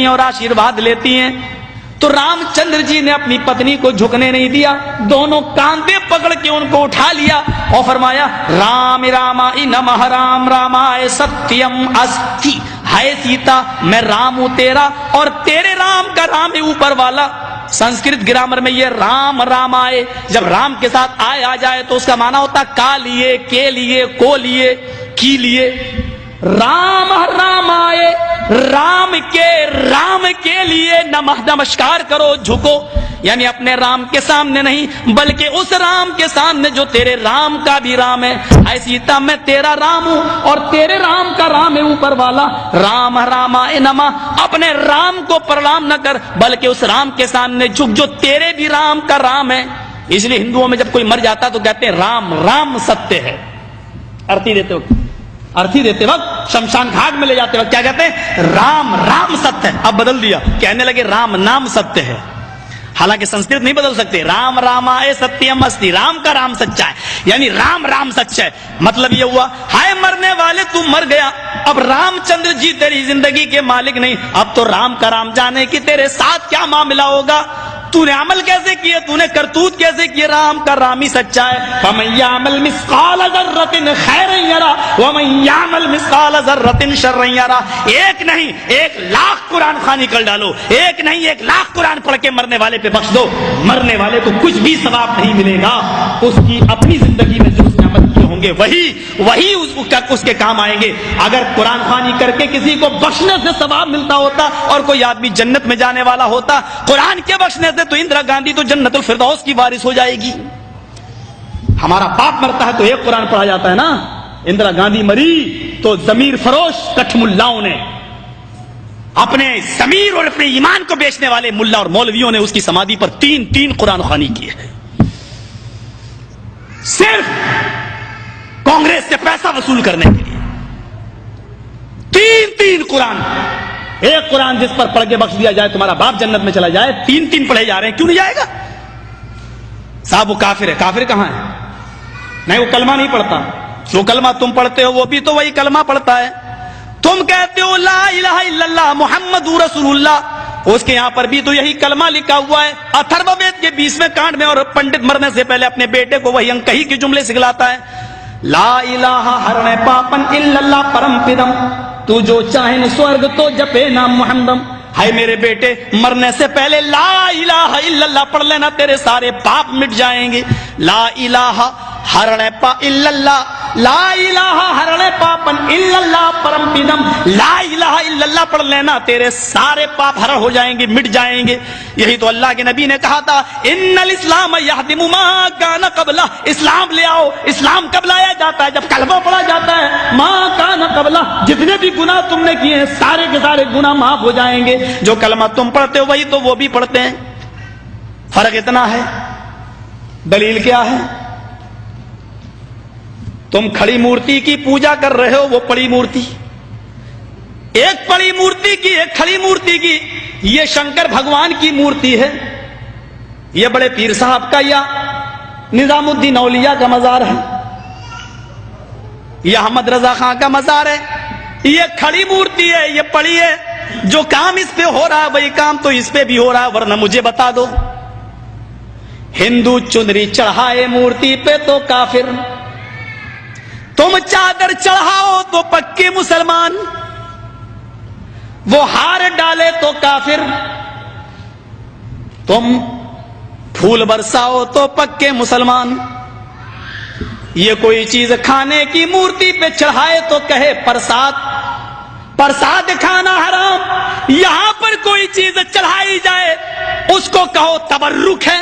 اور آشیرواد لیتی ہیں تو رامچندر جی نے اپنی پتنی کو جھکنے نہیں دیا، دونوں کاندھے پکڑ کے ان کو اٹھا لیا اور فرمایا رام رامائی نمہ رام رامائے ستیم استی، ہے سیتا میں رام ہوں تیرا اور تیرے رام کا رام ہے اوپر والا۔ سنسکرت گرامر میں یہ رام رام آئے، جب رام کے ساتھ آئے آ جائے تو اس کا معنی ہوتا کا لیے، کے لیے، کو لیے، کی لیے۔ رام رام آئے، رام کے لیے نمسکار کرو، جھکو، یعنی اپنے رام کے سامنے نہیں بلکہ اس رام کے سامنے جو تیرے رام کا بھی رام ہے۔ اے سیتا میں تیرا رام ہوں اور تیرے رام کا رام ہے اوپر والا۔ رام رامائے نمہ، اپنے رام کو پرنام نہ کر بلکہ اس رام کے سامنے جھک جو تیرے بھی رام کا رام ہے۔ اس لیے ہندوؤں میں جب کوئی مر جاتا تو کہتے ہیں رام رام ستیہ ہے۔ ارتھی دیتے وقت شمشان گھاٹ میں لے جاتے وقت کیا کہتے ہیں؟ رام رام ستیہ ہے۔ اب بدل دیا، کہنے لگے رام نام ستیہ ہے، حالانکہ سنسکرت نہیں بدل سکتے۔ رام رامائے ستیم استی، رام کا رام سچا ہے، یعنی رام رام سچا ہے۔ مطلب یہ ہوا ہائے مرنے والے تو مر گیا، اب رام چندر جی تیری زندگی کے مالک نہیں، اب تو رام کا رام جانے کہ تیرے ساتھ کیا معاملہ ہوگا، تو نے عمل کیسے کیے، تو نے کرتوت کیسے کیے، رام کا رام ہی سچا ہے۔ فَمَن يَعْمَلْ مِثْقَالَ ذَرَّةٍ خَيْرًا يَرَهُ وَمَن يَعْمَلْ مِثْقَالَ ذَرَّةٍ شَرًّا يَرَهُ۔ ایک نہیں 1,00,000 قرآن خوانی کر ڈالو، ایک نہیں 1,00,000 قرآن پڑھ کے مرنے والے پہ بخش دو، مرنے والے کو کچھ بھی ثواب نہیں ملے گا، اس کی اپنی زندگی میں جو اس نے عمل کیے ہوں گے وہی اس کے کام آئیں گے۔ اگر قرآن خوانی کر کے کسی کو بخشنے سے ثواب ملتا ہوتا اور کوئی آدمی جنت میں جانے والا ہوتا، قرآن کے بخشنے سے تو اندرا گاندھی تو جنت الفردوس کی وارث ہو جائے گی۔ ہمارا باپ مرتا ہے تو ایک قرآن پڑھا جاتا ہے نا، اندرا گاندھی مری تو ضمیر فروش کٹھ ملاؤں نے، اپنے ضمیر اور اپنے ایمان کو بیچنے والے ملا اور مولویوں نے اس کی سمادھی پر 3 قرآن خوانی کی ہے، صرف کانگریس سے پیسہ وصول کرنے کے لیے 3 قرآن۔ ایک قرآن جس پر پڑھ کے بخش دیا جائے تمہارا باپ جنت میں چلا جائے، 3 پڑھے جا رہے ہیں، کیوں نہیں جائے گا؟ صاحب وہ کافر ہے، کافر کہاں ہے؟ نہیں وہ کلمہ نہیں پڑھتا، جو کلمہ تم پڑھتے ہو وہ بھی تو وہی کلمہ پڑھتا ہے۔ تم کہتے ہو لا الہ الا اللہ محمد رسول اللہ، اس کے یہاں پر بھی تو یہی کلمہ لکھا ہوا ہے۔ اتھرو وید کے 20ویں کانڈ میں، اور پنڈت مرنے سے پہلے اپنے بیٹے کو وہی انکہی کے جملے سکھلاتا ہے، لا الہ ہرنے پاپن الا اللہ پرم پدم، تو جو چاہے سورگ تو جپے نام محمدم۔ ہے میرے بیٹے مرنے سے پہلے لا الہ الا اللہ پڑھ لینا، تیرے سارے پاپ مٹ جائیں گے۔ لا الہ ہرنے پا الا اللہ، لا الہ ہرنے پاپن الا اللہ پرم پدم، لا الہ الا اللہ پڑھ لینا، تیرے سارے پاپ ہر ہو جائیں گے، مٹ جائیں گے۔ یہی تو اللہ کے نبی نے کہا تھا ان الاسلام یہدم ما کان قبلہ، اسلام لے آؤ۔ اسلام کب لایا جاتا ہے؟ جب کلمہ پڑھا جاتا ہے۔ ما کان قبلہ، جتنے بھی گناہ تم نے کیے ہیں سارے کے سارے گناہ معاف ہو جائیں گے۔ جو کلمہ تم پڑھتے ہو وہی تو وہ بھی پڑھتے ہیں، فرق اتنا ہے۔ دلیل کیا ہے؟ تم کھڑی مورتی کی پوجا کر رہے ہو، وہ پڑی مورتی، ایک پڑی مورتی کی ایک کھڑی مورتی کی، یہ شنکر بھگوان کی مورتی ہے، یہ بڑے پیر صاحب کا یا نظام الدین اولیاء کا مزار ہے، یہ احمد رضا خان کا مزار ہے۔ یہ کھڑی مورتی ہے، یہ پڑی ہے، جو کام اس پہ ہو رہا ہے وہی کام تو اس پہ بھی ہو رہا ہے، ورنہ مجھے بتا دو ہندو چنری چڑھائے مورتی پہ تو کافر، تم چادر چڑھاؤ تو پکے مسلمان، وہ ہار ڈالے تو کافر، تم پھول برساؤ تو پکے مسلمان۔ یہ کوئی چیز کھانے کی مورتی پہ چڑھائے تو کہے پرساد، پرساد کھانا حرام، یہاں پر کوئی چیز چڑھائی جائے اس کو کہو تبرک ہے،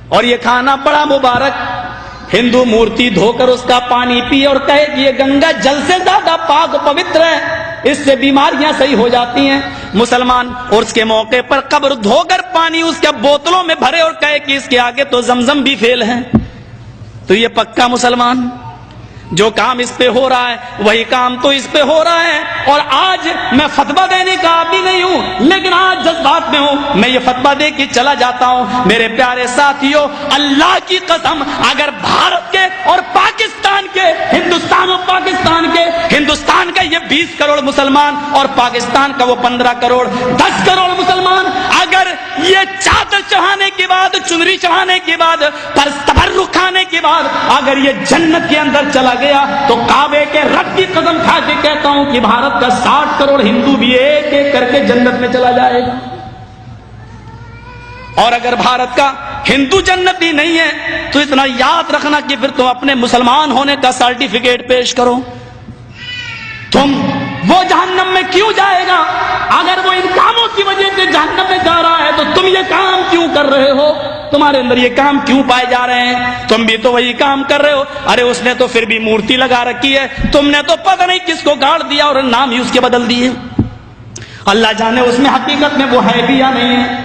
اور یہ کھانا بڑا مبارک۔ ہندو مورتی دھو کر اس کا پانی پیے اور کہے کہ یہ گنگا جل سے زیادہ پاک پوتر ہے، اس سے بیماریاں صحیح ہو جاتی ہیں۔ مسلمان عرس کے موقع پر قبر دھو کر پانی اس کے بوتلوں میں بھرے اور کہے کہ اس کے آگے تو زمزم بھی فیل ہے، تو یہ پکا مسلمان۔ جو کام اس پہ ہو رہا ہے وہی کام تو اس پہ ہو رہا ہے. اور آج میں فتویٰ دینے کا بھی نہیں ہوں، لیکن آج جذبات میں ہوں، میں یہ فتویٰ دے کے چلا جاتا ہوں. میرے پیارے ساتھیوں، اللہ کی قسم، اگر بھارت کے اور پاکستان کے، ہندوستان اور پاکستان کے، ہندوستان کا یہ 20 کروڑ مسلمان اور پاکستان کا وہ 15 کروڑ 10 کروڑ مسلمان، اگر یہ چادر چڑھانے کے بعد، چنری چڑھانے کے بعد، تبرک کھانے کے بعد اگر یہ جنت کے اندر چلا گیا، تو کعبے کے رب کی قسم کھا کے کہتا ہوں کہ بھارت کا 60 کروڑ ہندو بھی ایک ایک کر کے جنت میں چلا جائے گا. اور اگر بھارت کا ہندو جنتی نہیں ہے تو اتنا یاد رکھنا کہ پھر تم اپنے مسلمان ہونے کا سرٹیفکیٹ پیش کرو. تم وہ جہنم میں کیوں جائے گا؟ اگر وہ ان کاموں کی وجہ سے جہنم میں جا رہا ہے تو تم یہ کام کیوں کر رہے ہو؟ تمہارے اندر یہ کام کیوں پائے جا رہے ہیں؟ تم بھی تو وہی کام کر رہے ہو. ارے اس نے تو پھر بھی مورتی لگا رکھی ہے، تم نے تو پتہ نہیں کس کو گاڑ دیا اور نام ہی اس کے بدل دیے. اللہ جانے اس میں حقیقت میں وہ ہے بھی یا نہیں ہے.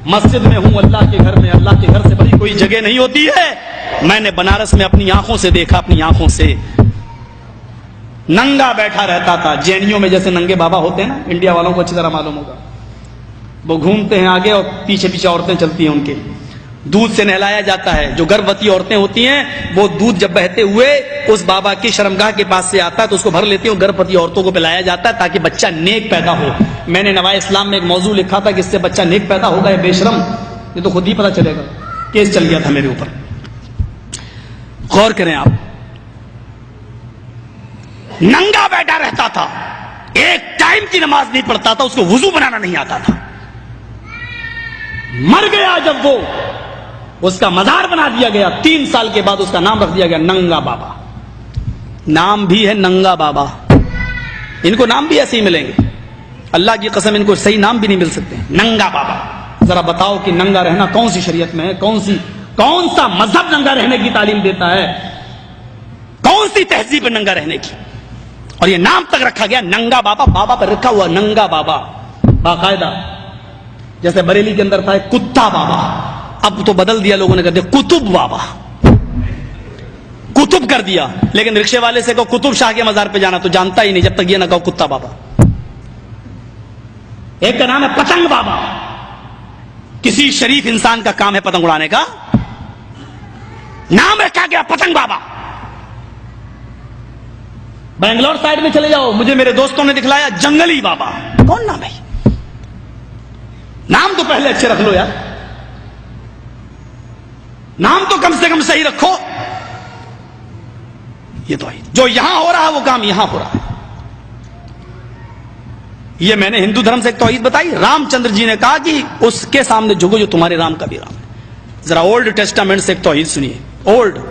مسجد میں ہوں، اللہ کے گھر میں، اللہ کے گھر سے بڑی کوئی جگہ نہیں ہوتی ہے. میں نے بنارس میں اپنی آنکھوں سے دیکھا، اپنی آنکھوں سے ننگا بیٹھا رہتا تھا. جینیوں میں جیسے ننگے بابا ہوتے ہیں نا، انڈیا والوں کو اچھی طرح معلوم ہوگا، وہ گھومتے ہیں آگے اور پیچھے پیچھے عورتیں چلتی ہیں، ان کے دودھ سے نہلایا جاتا ہے. جو گربوتی عورتیں ہوتی ہیں وہ دودھ جب بہتے ہوئے اس بابا کی شرمگاہ کے پاس سے آتا ہے تو اس کو بھر لیتی ہیں، گربوتی عورتوں کو پلایا جاتا ہے تاکہ بچہ نیک پیدا ہو. میں نے نوائے اسلام میں ایک موضوع لکھا تھا کہ اس سے بچہ نیک پیدا ہوگا یا بے شرم، یہ تو خود ہی پتا چلے گا. کیس چل گیا تھا میرے اوپر. غور کریں آپ، ننگا بیٹھا رہتا تھا، ایک ٹائم کی نماز نہیں پڑھتا تھا، اس کو وضو بنانا نہیں آتا تھا. مر گیا جب وہ، اس کا مزار بنا دیا گیا. 3 سال کے بعد اس کا نام رکھ دیا گیا ننگا بابا. نام بھی ہے ننگا بابا. ان کو نام بھی ایسے ہی ملیں گے، اللہ کی قسم ان کو صحیح نام بھی نہیں مل سکتے. ننگا بابا. ذرا بتاؤ کہ ننگا رہنا کون سی شریعت میں ہے؟ کون سا مذہب ننگا رہنے کی تعلیم دیتا ہے؟ کون سی تہذیب ہے ننگا رہنے کی؟ اور یہ نام تک رکھا گیا ننگا بابا. بابا پر رکھا ہوا ننگا بابا باقاعدہ. جیسے بریلی کے اندر تھا کتا بابا، اب تو بدل دیا لوگوں نے، کہتے کتب بابا، کتب کر دیا. لیکن رکشے والے سے کہو کتب شاہ کے مزار پہ جانا تو جانتا ہی نہیں جب تک یہ نہ کہو کتا بابا. ایک کا نام ہے پتنگ بابا. کسی شریف انسان کا کام ہے پتنگ اڑانے کا؟ نام رکھا گیا پتنگ بابا. بنگلور سائڈ میں چلے جاؤ، مجھے میرے دوستوں نے دکھلایا جنگلی بابا. کون نام ہے؟ نام تو پہلے اچھے رکھ لو یار، نام تو کم سے کم صحیح رکھو. یہ تو جو یہاں ہو رہا ہے وہ کام یہاں ہو رہا ہے. یہ میں نے ہندو دھرم سے ایک توحید بتائی. رام چندر جی نے کہا کہ اس کے سامنے جھکو جو تمہارے رام کا بھی رام ہے. ذرا اولڈ ٹیسٹامنٹ سے ایک توحید سنیے. اولڈ